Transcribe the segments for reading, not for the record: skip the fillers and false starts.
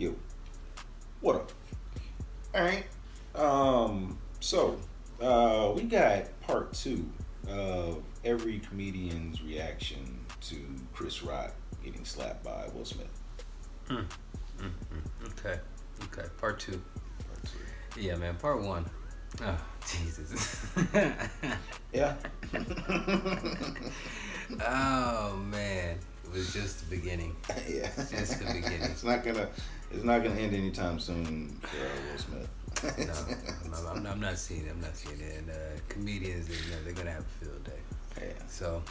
Yo, what up? All right. So we got part 2 of every comedian's reaction to Chris Rock getting slapped by Will Smith. Okay. Part 2. Yeah, man. Part 1. Oh, Jesus. Yeah. Oh man, it was just the beginning. Yeah. Just the beginning. It's not gonna end anytime soon for Will Smith. No, I'm not seeing it. And comedians, they're gonna have a field day. Yeah. So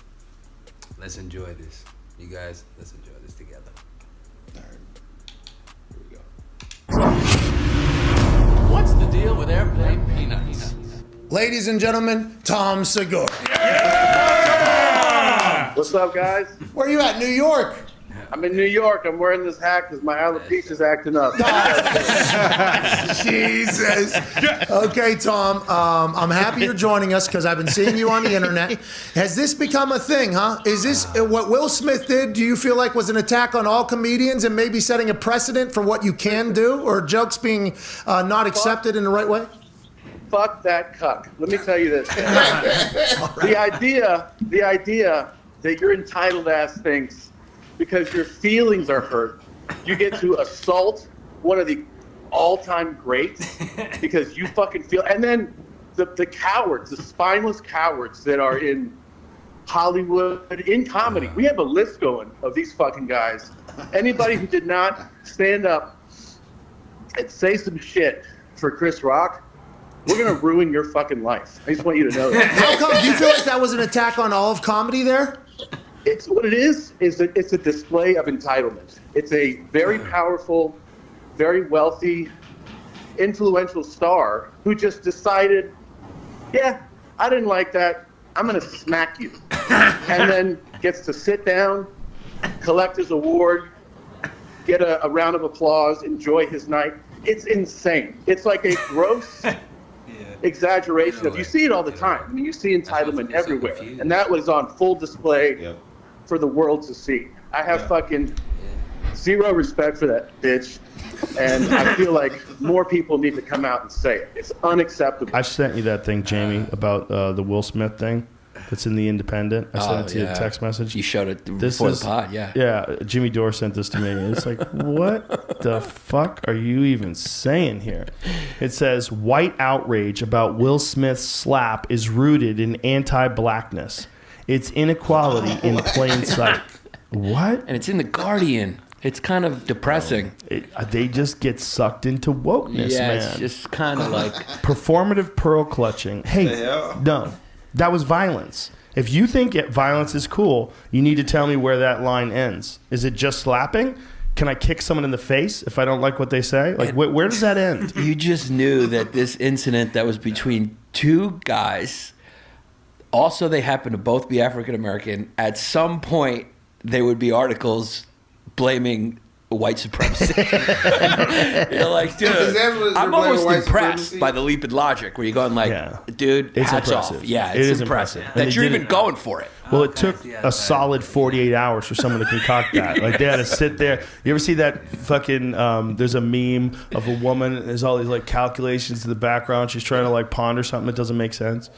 let's enjoy this, you guys. Let's enjoy this together. All right. Here we go. What's the deal with airplane peanuts? Ladies and gentlemen, Tom Segura. What's up, guys? Where are you at? New York? I'm in New York. I'm wearing this hat because my alopecia's acting up. Jesus. Okay, Tom. I'm happy you're joining us because I've been seeing you on the internet. Has this become a thing, huh? Is this what Will Smith did? Do you feel like was an attack on all comedians and maybe setting a precedent for what you can do, or jokes being not accepted in the right way? Fuck that cuck. Let me tell you this. The idea that your entitled ass thinks because your feelings are hurt, you get to assault one of the all-time greats because you fucking feel. And then the cowards, the spineless cowards that are in Hollywood, in comedy. We have a list going of these fucking guys. Anybody who did not stand up and say some shit for Chris Rock, we're going to ruin your fucking life. I just want you to know that. How come? Do you feel like that was an attack on all of comedy there? It's what it is that it's a display of entitlement. It's a very powerful, very wealthy, influential star who just decided, yeah, I didn't like that. I'm going to smack you. And then gets to sit down, collect his award, get a round of applause, enjoy his night. It's insane. It's like a gross exaggeration of, you see it all the time. I mean, you see entitlement everywhere. And that was on full display for the world to see. I have fucking zero respect for that bitch. And I feel like more people need to come out and say it. It's unacceptable. I sent you that thing, Jamie, about the Will Smith thing. That's in the Independent. I sent it to you a text message. You showed it before the pod, yeah. Yeah, Jimmy Dore sent this to me. It's like, what the fuck are you even saying here? It says, white outrage about Will Smith's slap is rooted in anti-blackness. It's inequality in plain sight. What? And it's in The Guardian. It's kind of depressing. They just get sucked into wokeness, man. It's just kind of like... Performative pearl clutching. Hey, no. That was violence. If you think violence is cool, you need to tell me where that line ends. Is it just slapping? Can I kick someone in the face if I don't like what they say? Like, where does that end? You just knew that this incident that was between two guys, also they happened to both be African American, at some point there would be articles blaming white supremacy. You're like, dude, I'm almost impressed by the leap in logic where you're going like, dude, it's hats impressive. off. Yeah, it is impressive. That you're even going for it. Well, it took a solid 48 hours for someone to concoct that. Like, they had to sit there. You ever see that fucking, there's a meme of a woman, and there's all these, like, calculations in the background. She's trying to, like, ponder something that doesn't make sense.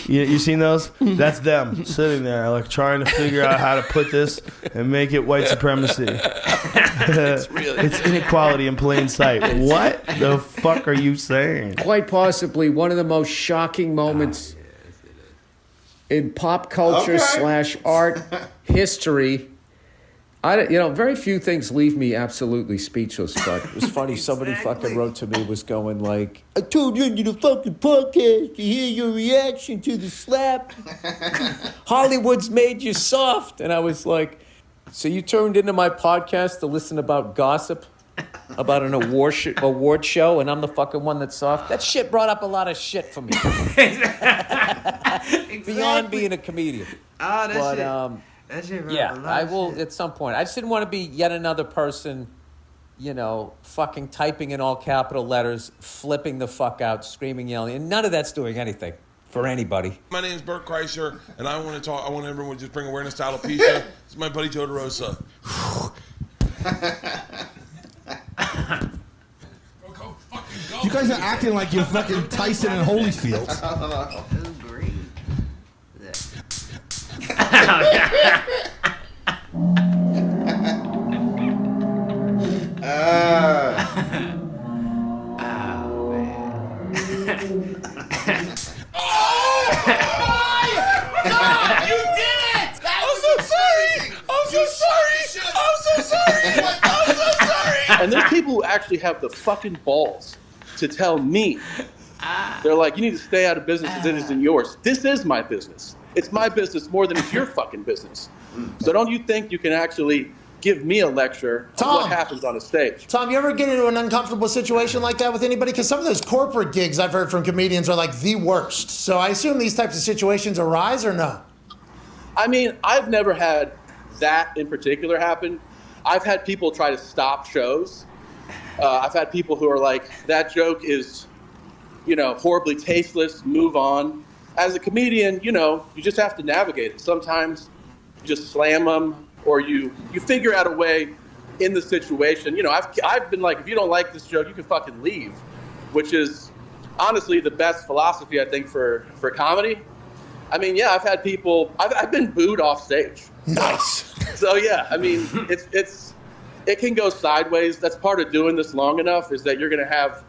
You seen those? That's them sitting there, like, trying to figure out how to put this and make it white supremacy. It's inequality in plain sight. What the fuck are you saying? Quite possibly one of the most shocking moments in pop culture / art history. Very few things leave me absolutely speechless, but it was funny. Somebody fucking wrote to me, was going like, I told you into the fucking podcast to hear your reaction to the slap. Hollywood's made you soft. And I was like, so you turned into my podcast to listen about gossip about an award show, and I'm the fucking one that's soft? That shit brought up a lot of shit for me. Beyond being a comedian. That shit I will at some point. I just didn't want to be yet another person, fucking typing in all capital letters, flipping the fuck out, screaming, yelling, and none of that's doing anything for anybody. My name's Bert Kreischer, and I want everyone to just bring awareness to alopecia. This is my buddy Joe DeRosa. You guys are acting like you're fucking Tyson and Holyfield. And there's people who actually have the fucking balls to tell me, they're like, you need to stay out of business because it isn't yours. This is my business. It's my business more than it's your fucking business. So don't you think you can actually give me a lecture on what happens on a stage? Tom, you ever get into an uncomfortable situation like that with anybody? Because some of those corporate gigs I've heard from comedians are like the worst. So I assume these types of situations arise or no? I mean, I've never had that in particular happen. I've had people try to stop shows. I've had people who are like, that joke is, horribly tasteless, move on. As a comedian, you just have to navigate it. Sometimes you just slam them, or you figure out a way in the situation. I've been like, if you don't like this joke, you can fucking leave, which is honestly the best philosophy, I think, for comedy. I mean, yeah, I've had people, I've been booed off stage. Nice. So yeah, I mean, it can go sideways. That's part of doing this long enough, is that you're going to have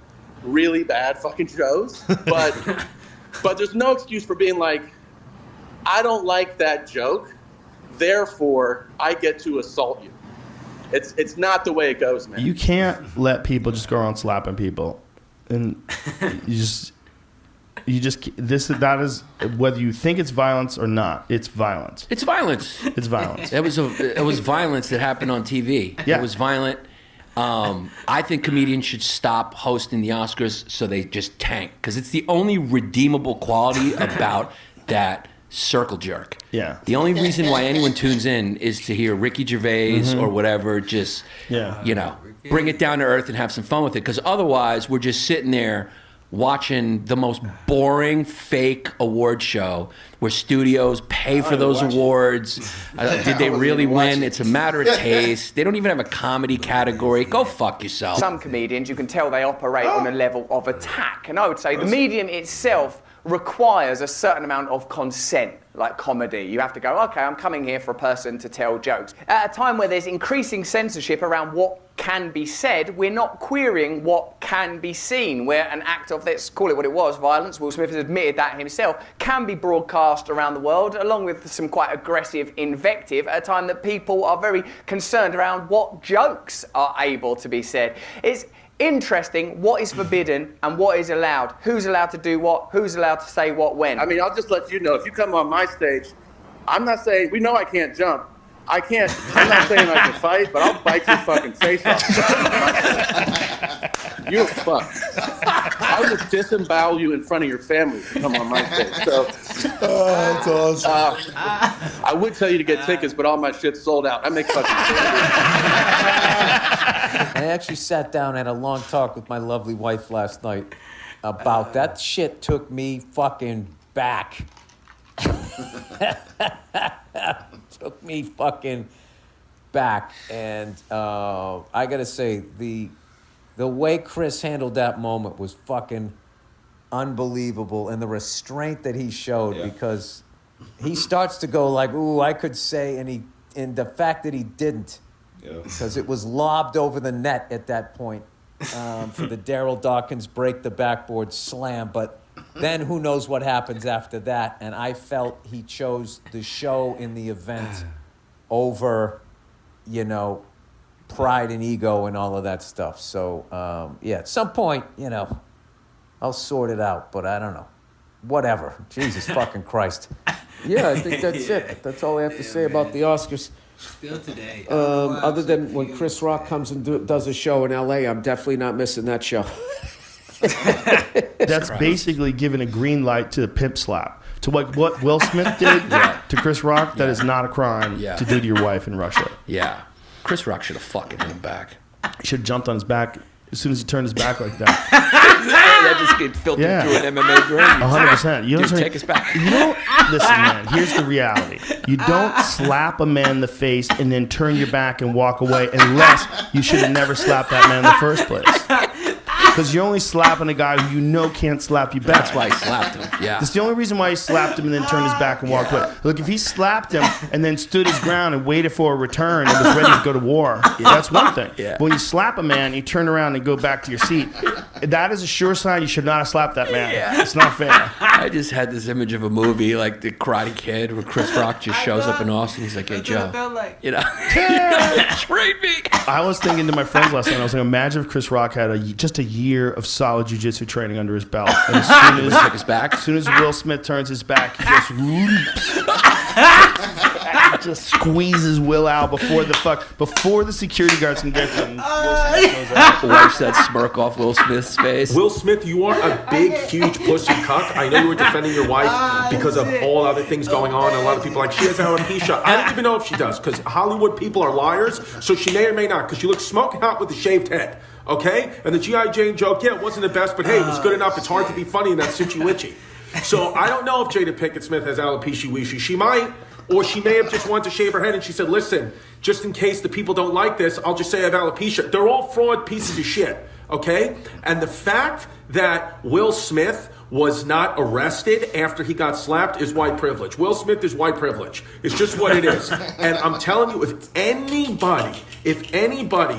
really bad fucking shows. But there's no excuse for being like, I don't like that joke, therefore I get to assault you. It's not the way it goes, man. You can't let people just go around slapping people, and that is whether you think it's violence or not. It's violence. It's violence. It's violence. It was violence that happened on TV. Yeah. It was violent. I think comedians should stop hosting the Oscars so they just tank, because it's the only redeemable quality about that circle jerk. Yeah. The only reason why anyone tunes in is to hear Ricky Gervais or whatever just, bring it down to earth and have some fun with it, because otherwise we're just sitting there watching the most boring fake award show where studios pay for those awards. Did they really win? It's a matter of taste. They don't even have a comedy category. Go fuck yourself. Some comedians, you can tell they operate on a level of attack. And I would say the medium itself requires a certain amount of consent, like comedy. You have to go, okay, I'm coming here for a person to tell jokes. At a time where there's increasing censorship around what can be said, we're not querying what can be seen, where an act of, let's call it what it was, violence, Will Smith has admitted that himself, can be broadcast around the world, along with some quite aggressive invective, at a time that people are very concerned around what jokes are able to be said. It's interesting what is forbidden and what is allowed. Who's allowed to do what? Who's allowed to say what when? I mean, I'll just let you know, if you come on my stage, I'm not saying, we know I can't jump. I'm not saying I can fight, but I'll bite your fucking face off. You're fucked. I will disembowel you in front of your family if you come on my stage. So, that's awesome. I would tell you to get tickets, but all my shit's sold out. I make fucking I actually sat down and had a long talk with my lovely wife last night about that. Shit took me fucking back. Took me fucking back. And I gotta say, the way Chris handled that moment was fucking unbelievable, and the restraint that he showed, because he starts to go like, ooh, I could say, and the fact that he didn't, because it was lobbed over the net at that point for the Daryl Dawkins break the backboard slam, but then who knows what happens after that. And I felt he chose the show in the event over, pride and ego and all of that stuff. So, at some point, I'll sort it out, but I don't know. Whatever. Jesus fucking Christ. Yeah, I think that's it. That's all I have to say about the Oscars. Still today. Other than when Chris Rock comes and does a show in LA, I'm definitely not missing that show. That's basically giving a green light to the pimp slap. To what Will Smith did to Chris Rock, that is not a crime to do to your wife in Russia. Yeah. Chris Rock should have fucking hit him back. He should have jumped on his back as soon as he turned his back like that. That just get filtered through an MMA brain. 100%. You Dude, take us back. Listen, man, here's the reality. You don't slap a man in the face and then turn your back and walk away unless you should have never slapped that man in the first place. because you're only slapping a guy who you know can't slap you back. That's why he slapped him. Yeah. That's the only reason why he slapped him and then turned his back and walked away. Look, if he slapped him and then stood his ground and waited for a return and was ready to go to war, that's one thing. Yeah. But when you slap a man, you turn around and go back to your seat. That is a sure sign you should not have slapped that man. Yeah. It's not fair. I just had this image of a movie like The Karate Kid where Chris Rock just shows up in Austin. He's like, "Hey Joe, you know, trade me." I was thinking to my friends last night, I was like, imagine if Chris Rock had just a year of solid jiu-jitsu training under his belt. And as soon as Will Smith turns his back, he just leaps. Just squeezes Will out before the security guards can get them. Will Smith goes out. Wipes that smirk off Will Smith's face. Will Smith, you are a big, huge pussy cuck. I know you were defending your wife because of all other things going on. And a lot of people are like, she has alopecia. I don't even know if she does, because Hollywood people are liars, so she may or may not, because she looks smoking hot with a shaved head. Okay? And the G.I. Jane joke, yeah, it wasn't the best, but hey, it was good enough. It's hard to be funny in that situation. So I don't know if Jada Pinkett Smith has alopecia weezy. She might, or she may have just wanted to shave her head and she said, listen, just in case the people don't like this, I'll just say I have alopecia. They're all fraud pieces of shit, okay? And the fact that Will Smith was not arrested after he got slapped is white privilege. Will Smith is white privilege. It's just what it is. And I'm telling you, if anybody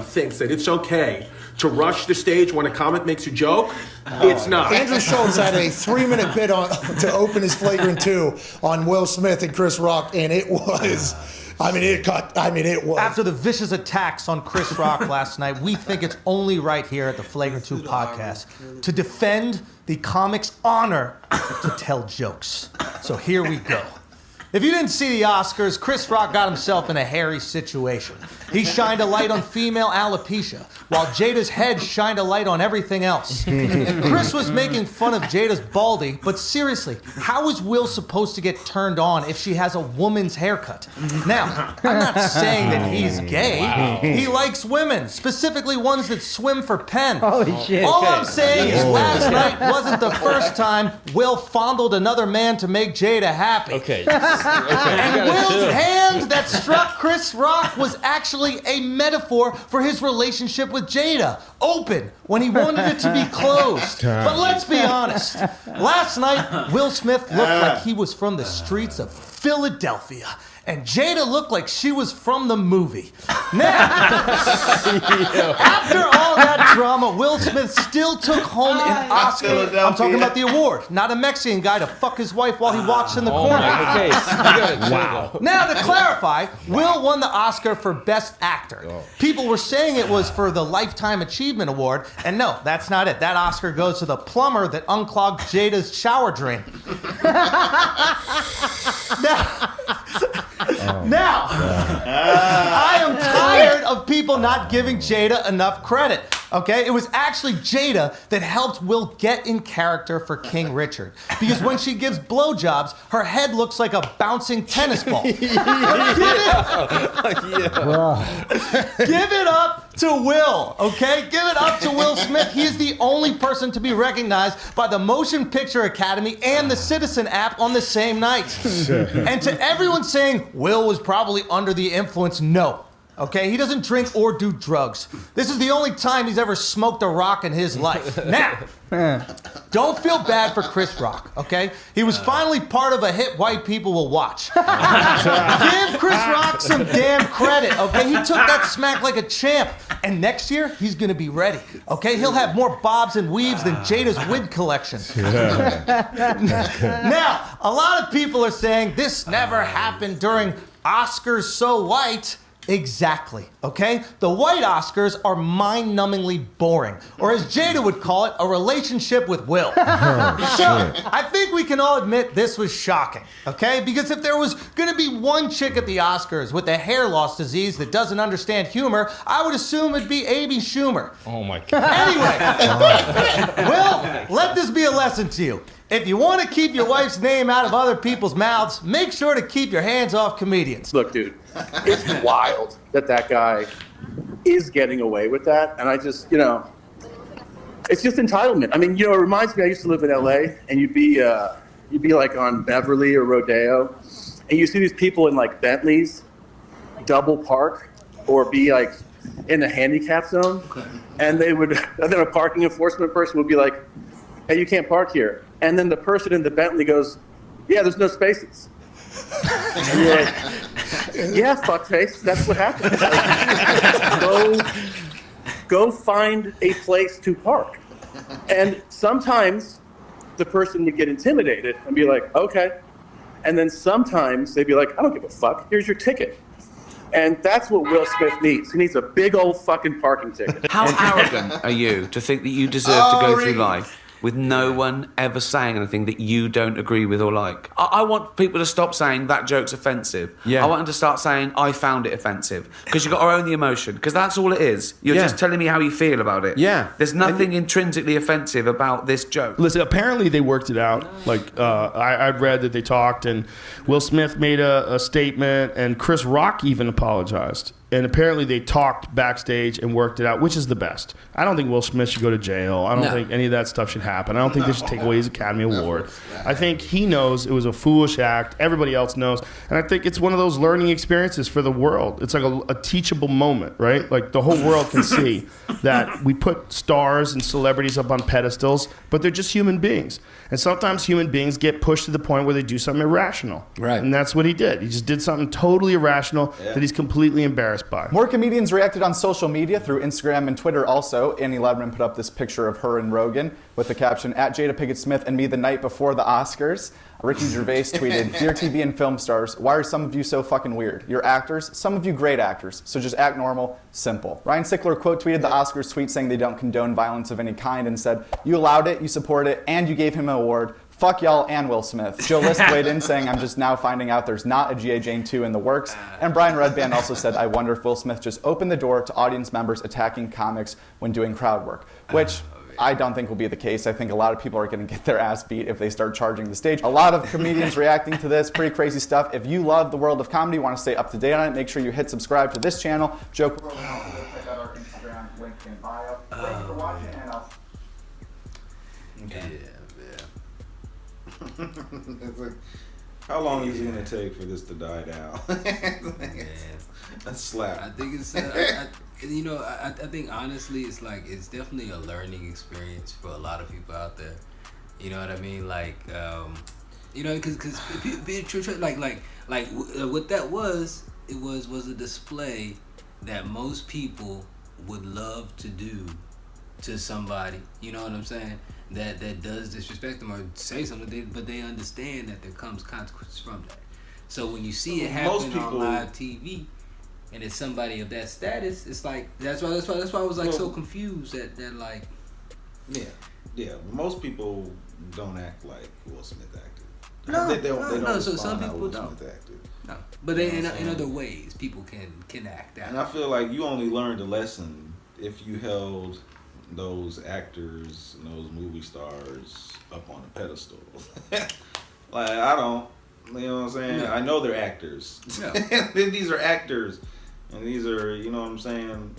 thinks that it's okay to rush the stage when a comic makes a joke, it's not. Andrew Schultz had a 3-minute bit to open his Flagrant 2 on Will Smith and Chris Rock, and it was... it was. After the vicious attacks on Chris Rock last night, we think it's only right here at the Flagrant 2 podcast to defend the comic's honor to tell jokes. So here we go. If you didn't see the Oscars, Chris Rock got himself in a hairy situation. He shined a light on female alopecia, while Jada's head shined a light on everything else. Chris was making fun of Jada's baldy, but seriously, how is Will supposed to get turned on if she has a woman's haircut? Now, I'm not saying that he's gay. Wow. He likes women, specifically ones that swim for Penn. Holy shit. All I'm saying is last night wasn't the first time Will fondled another man to make Jada happy. Okay. And Will's hand that struck Chris Rock was actually a metaphor for his relationship with Jada. Open when he wanted it to be closed. But let's be honest. Last night, Will Smith looked like he was from the streets of Philadelphia. And Jada looked like she was from the movie. Now, after all that drama, Will Smith still took home an Oscar. I'm talking about the award, not a Mexican guy to fuck his wife while he walks in the corner. Wow. Now, to clarify, Will won the Oscar for Best Actor. People were saying it was for the Lifetime Achievement Award, and no, that's not it. That Oscar goes to the plumber that unclogged Jada's shower drain. Now, I am tired of people not giving Jada enough credit, okay? It was actually Jada that helped Will get in character for King Richard. Because when she gives blowjobs, her head looks like a bouncing tennis ball. Give it up to Will, okay? Give it up to Will Smith. He is the only person to be recognized by the Motion Picture Academy and the Citizen app on the same night. And to everyone saying Will was probably under the influence, no. Okay, he doesn't drink or do drugs. This is the only time he's ever smoked a rock in his life. Now, don't feel bad for Chris Rock, okay? He was finally part of a hit white people will watch. Give Chris Rock some damn credit, okay? He took that smack like a champ. And next year, he's gonna be ready, okay? He'll have more bobs and weaves than Jada's wig collection. Now, a lot of people are saying this never happened during Oscars So White. Exactly, okay? The white Oscars are mind-numbingly boring, or as Jada would call it, a relationship with Will. So, I think we can all admit this was shocking, okay? Because if there was gonna be one chick at the Oscars with a hair loss disease that doesn't understand humor, I would assume it'd be Amy Schumer. Oh my God. Anyway, Will, let this be a lesson to you. If you want to keep your wife's name out of other people's mouths, make sure to keep your hands off comedians. Look, dude, it's wild that guy is getting away with that. And I just, it's just entitlement. I mean, it reminds me, I used to live in LA, and you'd be like on Beverly or Rodeo, and you see these people in like Bentleys double park or be like in a handicap zone, and then a parking enforcement person would be like, "Hey, you can't park here," and then the person in the Bentley goes, "Yeah, there's no spaces." And you're like, "Yeah, fuckface, that's what happens. Like, go find a place to park." And sometimes the person would get intimidated and be like, "Okay." And then sometimes they'd be like, "I don't give a fuck. Here's your ticket." And that's what Will Smith needs. He needs a big old fucking parking ticket. How arrogant are you to think that you deserve to go through life with no one ever saying anything that you don't agree with or like? I want people to stop saying that joke's offensive. Yeah. I want them to start saying I found it offensive. Because you've got to own the emotion. Because that's all it is. You're just telling me how you feel about it. Yeah. There's nothing intrinsically offensive about this joke. Listen, apparently they worked it out. Like, I read that they talked, and Will Smith made a statement, and Chris Rock even apologized. And apparently they talked backstage and worked it out, which is the best. I don't think Will Smith should go to jail. I don't think any of that stuff should happen. I don't think they should take away his Academy Award. I think he knows it was a foolish act. Everybody else knows. And I think it's one of those learning experiences for the world. It's like a teachable moment, right? Like the whole world can see that we put stars and celebrities up on pedestals, but they're just human beings. And sometimes human beings get pushed to the point where they do something irrational. Right. And that's what he did. He just did something totally irrational that he's completely embarrassed by. More comedians reacted on social media through Instagram and Twitter also. Annie Ledman put up this picture of her and Rogan with the caption, "At Jada Pinkett Smith and me the night before the Oscars." Ricky Gervais tweeted, "Dear TV and film stars, why are some of you so fucking weird? You're actors, some of you great actors, so just act normal, simple." Ryan Sickler quote tweeted the Oscars tweet saying they don't condone violence of any kind and said, "You allowed it, you support it, and you gave him an award. Fuck y'all and Will Smith." Joe List weighed in saying, "I'm just now finding out there's not a G.I. Jane 2 in the works." And Brian Redband also said, "I wonder if Will Smith just opened the door to audience members attacking comics when doing crowd work," which I don't think will be the case. I think a lot of people are going to get their ass beat if they start charging the stage. A lot of comedians reacting to this, pretty crazy stuff. If you love the world of comedy, want to stay up to date on it, make sure you hit subscribe to this channel. Joke World, and also check out our Instagram link in bio. Thank you for watching, and I'll... Okay. It's like, how long is it going to take for this to die down? A slap. I think it's, I think honestly, it's like, it's definitely a learning experience for a lot of people out there. You know what I mean? Like, because what that was, it was a display that most people would love to do to somebody. You know what I'm saying? That does disrespect them or say something, but they understand that there comes consequences from that. So when you see it happen on live TV, and it's somebody of that status, it's like that's why I was like so confused that like. Yeah. Most people don't act like Will Smith acted. No, they don't. No. So some how people Will don't. Smith acted. No, but they, in other ways, people can act out. And I feel like you only learned a lesson if you held those actors and those movie stars up on a pedestal. Like, I don't, you know what I'm saying? Yeah. I know they're actors. Yeah. These are actors, and these are, you know what I'm saying,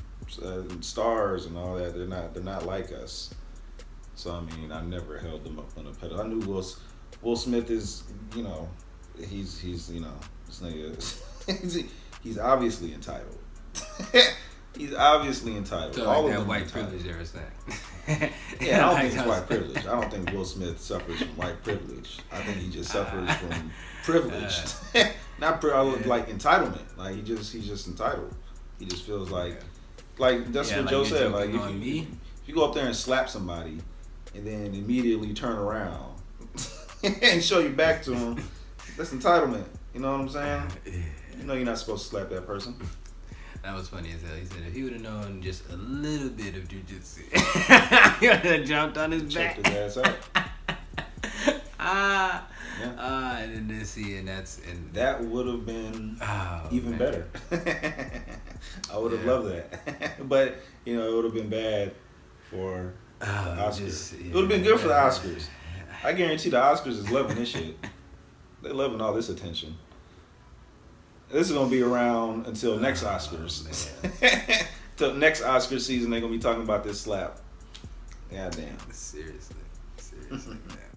stars and all that. They're not like us. So I mean, I never held them up on a pedestal. I knew Will Smith is, you know, he's you know, this nigga, he's obviously entitled. He's obviously entitled. So all like of that them white entitled. privilege they were saying. Yeah, I don't think it's white privilege. I don't think Will Smith suffers from white privilege. I think he just suffers from privilege. Not like entitlement. Like he's just entitled. He just feels like that's what Joe said. Like if you go up there and slap somebody and then immediately turn around and show your back to him, that's entitlement. You know what I'm saying? You know you're not supposed to slap that person. That was funny as hell. He said if he would have known just a little bit of jujitsu, he would have jumped on his back. Checked his ass out. And then see, and that would have been even better. I would have loved that, but you know it would have been bad for the Oscars. It would have been good for the Oscars. I guarantee the Oscars is loving this shit. They're loving all this attention. This is gonna be around until next Oscars. Till next Oscar season, they're gonna be talking about this slap. God damn. Seriously.